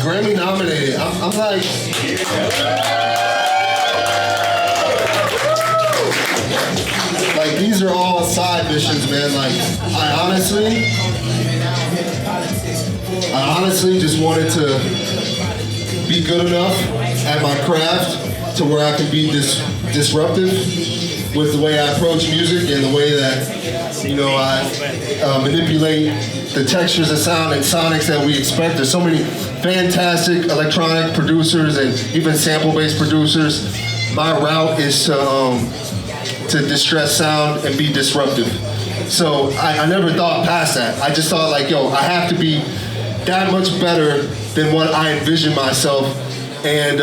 Grammy nominated. I'm like, these are all side missions, man. Like, I honestly just wanted to be good enough at my craft to where I can be disruptive with the way I approach music and the way that, you know, I manipulate the textures of sound and sonics that we expect. There's so many fantastic electronic producers and even sample-based producers. My route is to distress sound and be disruptive. So I never thought past that. I just thought like, yo, I have to be that much better than what I envision myself, and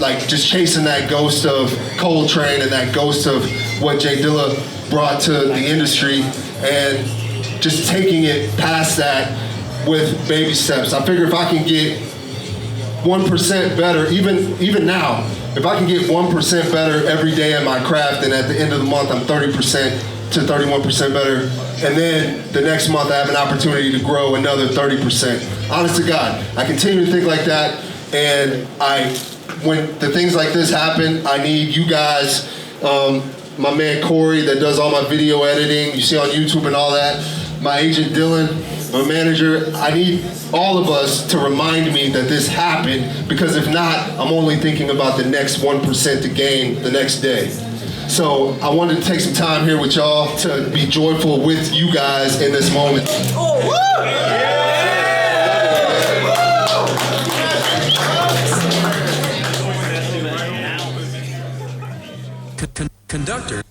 like just chasing that ghost of Coltrane and that ghost of what Jay Dilla brought to the industry, and just taking it past that with baby steps. I figure if I can get 1% better, even now, if I can get 1% better every day at my craft, and at the end of the month I'm 30% to 31% better, and then the next month I have an opportunity to grow another 30%. Honest to God, I continue to think like that, and when the things like this happen, I need you guys, my man Cory that does all my video editing, you see on YouTube and all that, my agent Dylan, my manager, I need all of us to remind me that this happened, because if not, I'm only thinking about the next 1% to gain the next day. So I wanted to take some time here with y'all to be joyful with you guys in this moment. Oh, woo! Conductor.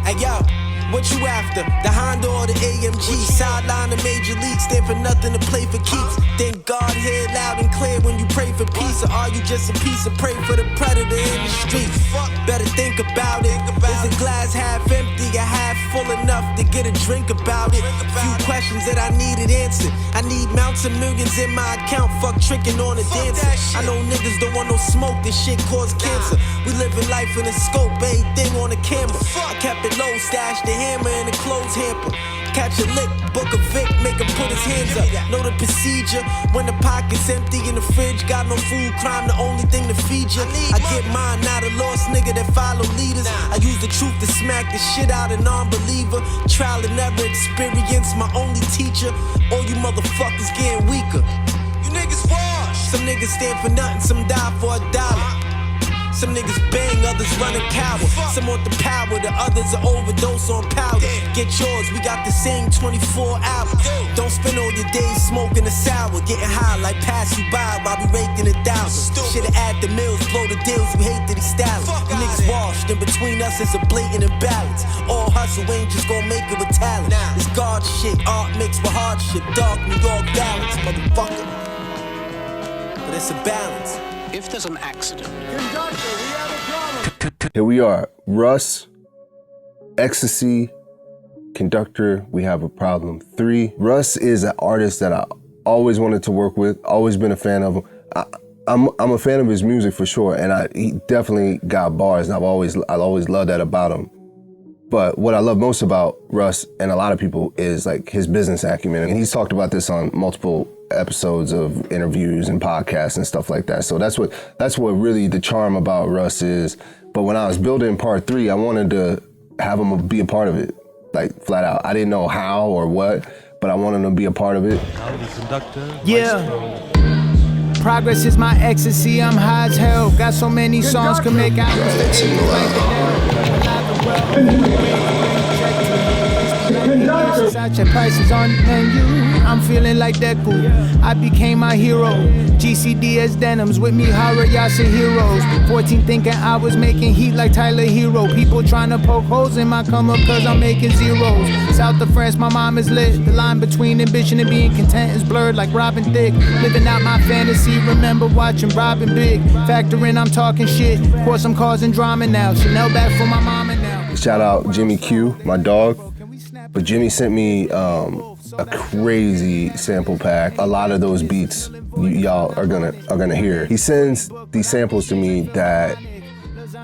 Hey yo, what you after? The Honda or the AMG? Sideline the major league, stand for nothing to play for keeps. Thank God, hear loud and clear when you pray for peace. Or are you just a piece of prey for the predator in the streets? Better think about it. Is the glass half empty or half full enough to get a drink about it? Few questions that I needed answered. I need mounts of millions in my account. Fuck tricking on a dancer. I know niggas don't want no smoke. This shit cause cancer. We living life in a scope. Everything on the camera. I kept it low, stashed the hammer in a clothes hamper. Catch a lick, book a Vic, make him put his hands up. Know the procedure, when the pocket's empty in the fridge, got no food, crime the only thing to feed you. I get mine, not a lost nigga that follow leaders. I use the truth to smack the shit out of non-believer. Trial and error experience, my only teacher. All you motherfuckers getting weaker. You niggas wash. Some niggas stand for nothing, some die for $1. Some niggas bang, others running power. Some want the power, the others are overdose on powder. Get yours, we got the same 24 hours. Don't spend all your days smoking the sour. Getting high like pass you by while we raking $1,000. Should've add the mills, blow the deals, we hate that he styling. You niggas washed, in between us is a blatant imbalance. All hustle ain't just gonna make it with talent. It's God shit, art mixed with hardship. Dark New York balance, motherfucker. But it's a balance. If there's an accident. Conductor, we have a problem. Here we are, Russ, Ecstasy, Conductor, We Have a Problem 3. Russ is an artist that I always wanted to work with, always been a fan of him. I'm a fan of his music for sure, and he definitely got bars, and I've always loved that about him. But what I love most about Russ and a lot of people is like his business acumen, and he's talked about this on multiple episodes of interviews and podcasts and stuff like that. So that's what really the charm about Russ is. But when I was building part 3, I wanted to have him be a part of it, like flat out. I didn't know how or what, but I wanted him to be a part of it. Yeah. Progress is my ecstasy, I'm high as hell. Got so many songs can make out. Such a prices on the menu. I'm feeling like Deadpool. I became my hero. GCDS denims with me, horror, y'all say heroes. 14 thinking I was making heat like Tyler Hero. People trying to poke holes in my come up cause I'm making zeros. South of France, my mom is lit. The line between ambition and being content is blurred like Robin Thicke. Living out my fantasy, remember watching Robin Big. Factoring, I'm talking shit. Of course I'm causing drama now. Chanel back for my mama now. Shout out Jimmy Q, my dog. But Jimmy sent me a crazy sample pack. A lot of those beats y'all are gonna hear. He sends these samples to me that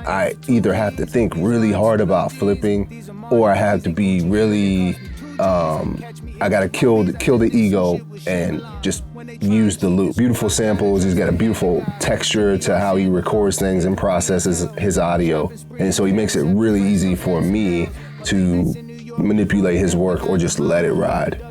I either have to think really hard about flipping, or I have to be really, I gotta kill the ego and just use the loop. Beautiful samples, he's got a beautiful texture to how he records things and processes his audio. And so he makes it really easy for me to manipulate his work or just let it ride.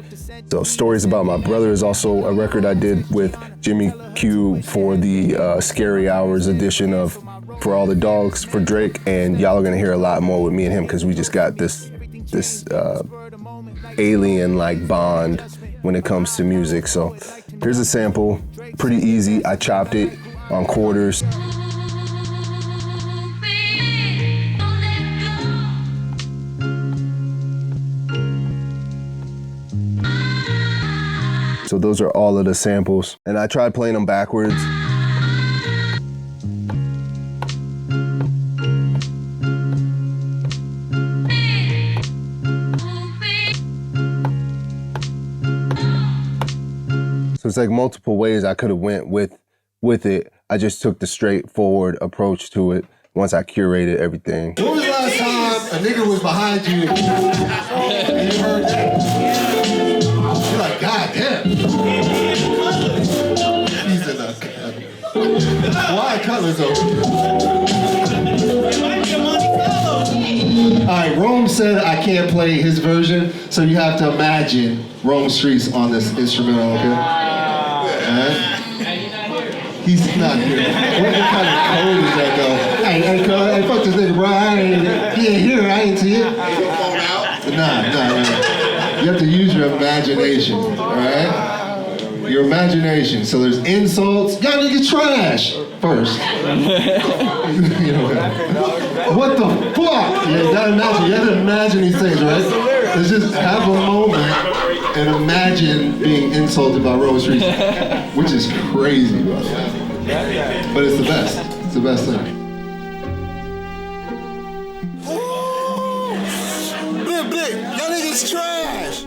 So Stories About My Brother is also a record I did with Jimmy Q for the Scary Hours edition of For All the Dogs for Drake, and y'all are gonna hear a lot more with me and him because we just got this alien-like bond when it comes to music. So here's a sample, pretty easy. I chopped it on quarters. So those are all of the samples. And I tried playing them backwards. So it's like multiple ways I could have went with it. I just took the straightforward approach to it once I curated everything. When was the last time a nigga was behind you and you heard that? You're like, God damn. He's in the why colors over. All right, Rome said I can't play his version, so you have to imagine Rome Streetz on this instrumental, okay? He's not here. What kind of code is that though? Hey, fuck this nigga, bro. He ain't here, I ain't see it. Nah. You have to use your imagination, alright? Your imagination. So there's insults. Y'all niggas trash first. You know, what the fuck? You gotta imagine. You have to imagine these things, right? Let's just have a moment and imagine being insulted by Rome Streetz, which is crazy, by the way. But it's the best. It's the best thing. Big, y'all niggas trash.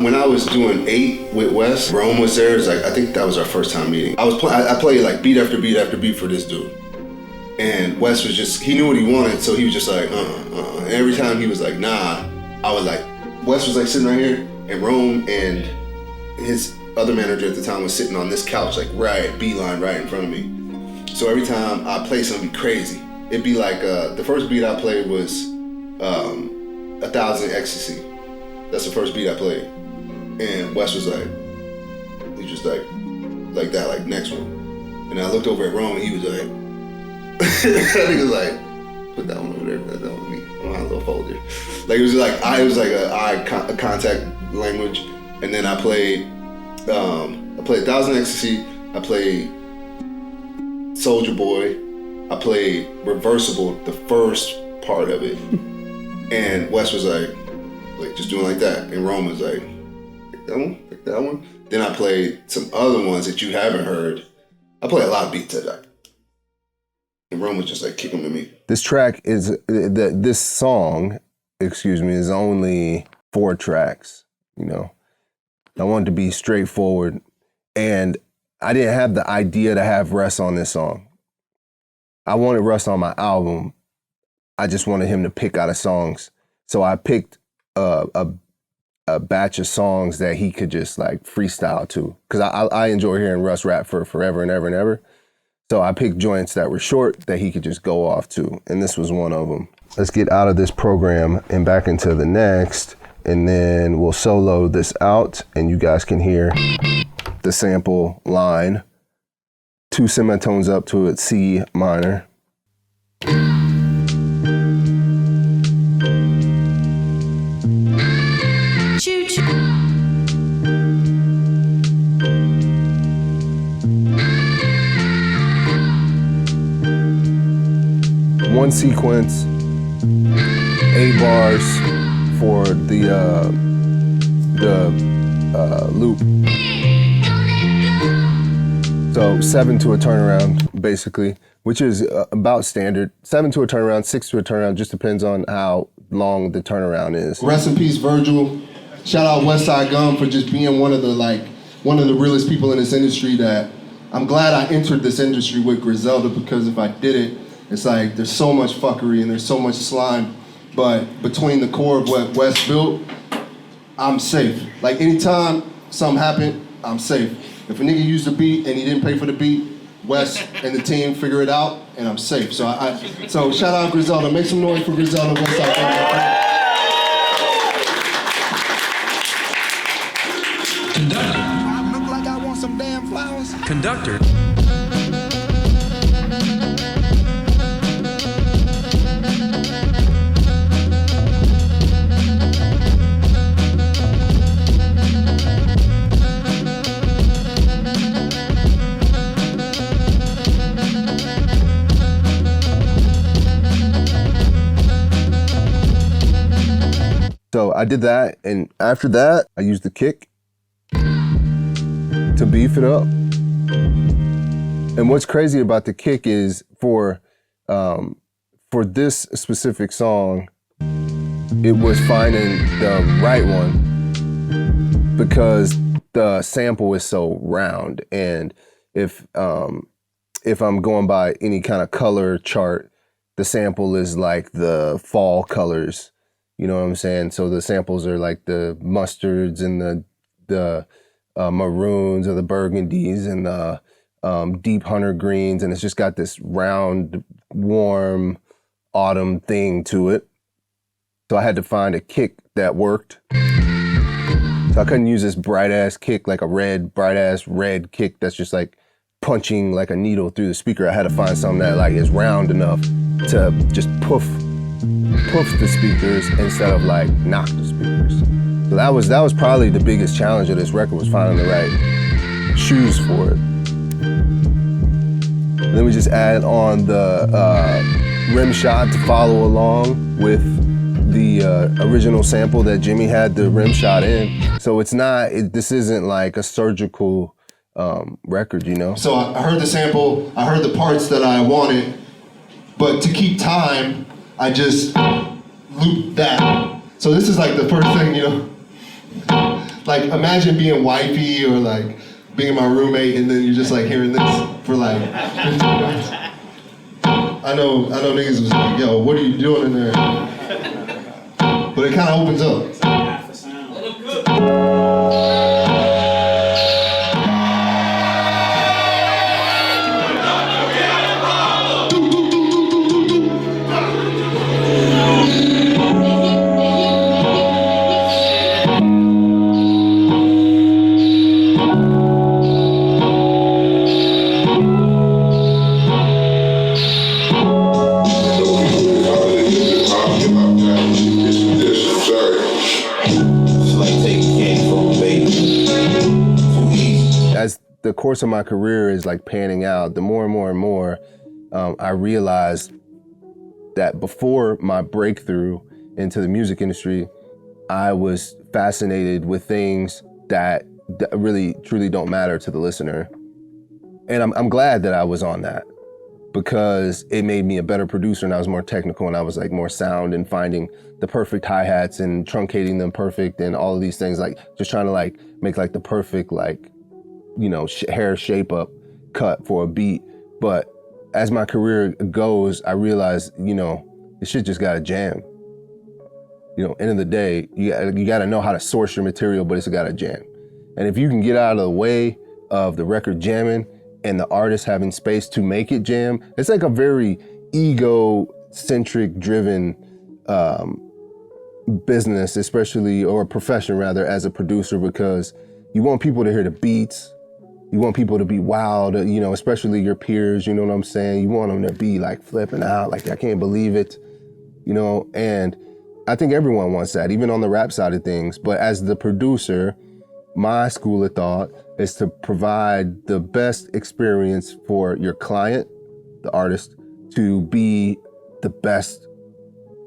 When I was doing 8 with Wes, Rome was there. It's like, I think that was our first time meeting. I played like beat after beat after beat for this dude. And Wes was just, he knew what he wanted, so he was just like, And every time he was like, nah, I was like, Wes was like sitting right here, and Rome and his other manager at the time was sitting on this couch, like beeline right in front of me. So every time I play something crazy, it'd be like, the first beat I played was 1,000 Ecstasy. That's the first beat I played. And Wes was like, he just like that, like next one. And I looked over at Rome and he was like, I think it was like, put that one over there, put that one with me on my little folder. Like it was like a eye contact language. And then I played 1,000 Ecstasy, I played Soulja Boy, I played Reversible, the first part of it. And Wes was like just doing like that. And Rome was like, pick that one. Then I played some other ones that you haven't heard. I play a lot of beats today. And Rome was just like kicking to me. This track is, this song, is only 4 tracks, you know. I wanted to be straightforward, and I didn't have the idea to have Russ on this song. I wanted Russ on my album. I just wanted him to pick out of songs. So I picked a batch of songs that he could just like freestyle to, because I enjoy hearing Russ rap for forever and ever and ever. So I picked joints that were short that he could just go off to, and this was one of them. Let's get out of this program and back into the next, and then we'll solo this out, and you guys can hear the sample line. 2 semitones up to a C minor. One sequence, 8 bars for the loop. So 7 to a turnaround, basically, which is about standard. 7 to a turnaround, 6 to a turnaround, just depends on how long the turnaround is. Rest in peace, Virgil. Shout out Westside Gum for just being one of the realest people in this industry that I'm glad I entered this industry with Griselda, because if I didn't, it's like there's so much fuckery and there's so much slime. But between the core of what Wes built, I'm safe. Like anytime something happened, I'm safe. If a nigga used the beat and he didn't pay for the beat, Wes and the team figure it out, and I'm safe. So so shout out Griselda. Make some noise for Griselda. West Side. Conductor. I look like I want some damn flowers. Conductor. So I did that, and after that, I used the kick to beef it up. And what's crazy about the kick is for this specific song, it was finding the right one because the sample is so round. And if I'm going by any kind of color chart, the sample is like the fall colors. You know what I'm saying? So the samples are like the mustards and the maroons or the burgundies and the deep hunter greens, and it's just got this round, warm autumn thing to it. So I had to find a kick that worked. So I couldn't use this bright ass kick, like a bright ass red kick that's just like punching like a needle through the speaker. I had to find something that like is round enough to just poof the speakers instead of like knock the speakers. So that was probably the biggest challenge of this record, was finding the right shoes for it. And then we just add on the rim shot to follow along with the original sample that Jimmy had the rim shot in. So this isn't like a surgical record, you know? So I heard the sample, I heard the parts that I wanted, but to keep time, I just looped that. So this is like the first thing, you know? Like imagine being wifey or like being my roommate and then you're just like hearing this for like 15 minutes. I know niggas was like, yo, what are you doing in there? But it kind of opens up. As the course of my career is like panning out, the more and more I realized that before my breakthrough into the music industry, I was fascinated with things that really truly don't matter to the listener. And I'm glad that I was on that, because it made me a better producer and I was more technical and I was like more sound and finding the perfect hi-hats and truncating them perfect and all of these things, like just trying to like make like the perfect like, you know, hair shape up cut for a beat. But as my career goes, I realized, you know, this shit just gotta jam. You know, end of the day, you gotta know how to source your material, but it's gotta jam. And if you can get out of the way of the record jamming and the artist having space to make it jam, it's like a very ego-centric driven business, especially, or profession rather, as a producer, because you want people to hear the beats. You want people to be wild, you know, especially your peers, you know what I'm saying? You want them to be like flipping out, like I can't believe it, you know? And I think everyone wants that, even on the rap side of things. But as the producer, my school of thought is to provide the best experience for your client, the artist, to be the best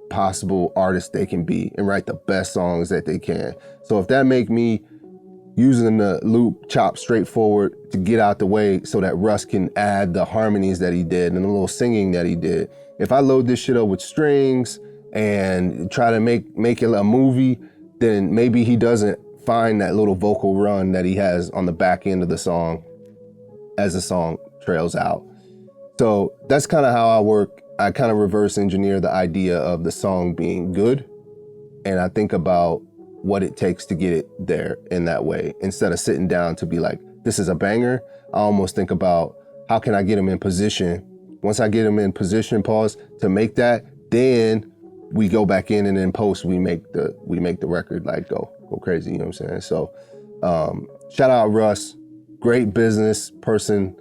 possible artist they can be and write the best songs that they can. So if that make me using the loop chop straightforward to get out the way so that Russ can add the harmonies that he did and the little singing that he did. If I load this shit up with strings and try to make it a movie, then maybe he doesn't find that little vocal run that he has on the back end of the song. as the song trails out. So that's kind of how I work. I kind of reverse engineer the idea of the song being good. And I think about what it takes to get it there in that way. Instead of sitting down to be like, this is a banger, I almost think about how can I get them in position. Once I get them in position, to make that, then we go back in and in post, we make the record like go crazy, you know what I'm saying? So shout out Russ, great business person,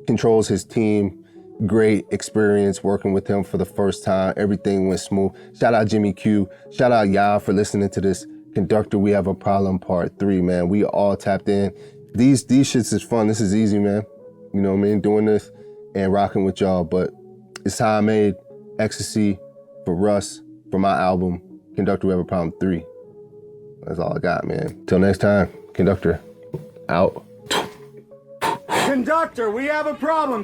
controls his team, great experience working with him for the first time. Everything went smooth. Shout out Jimmy Q. Shout out y'all for listening to this Conductor We Have a Problem Part 3, man. We all tapped in. These shits is fun. This is easy, man. You know what I mean? Doing this and rocking with y'all. But it's how I made Ecstasy for Russ, for my album, Conductor We Have a Problem 3. That's all I got, man. Till next time, Conductor, out. Conductor, we have a problem.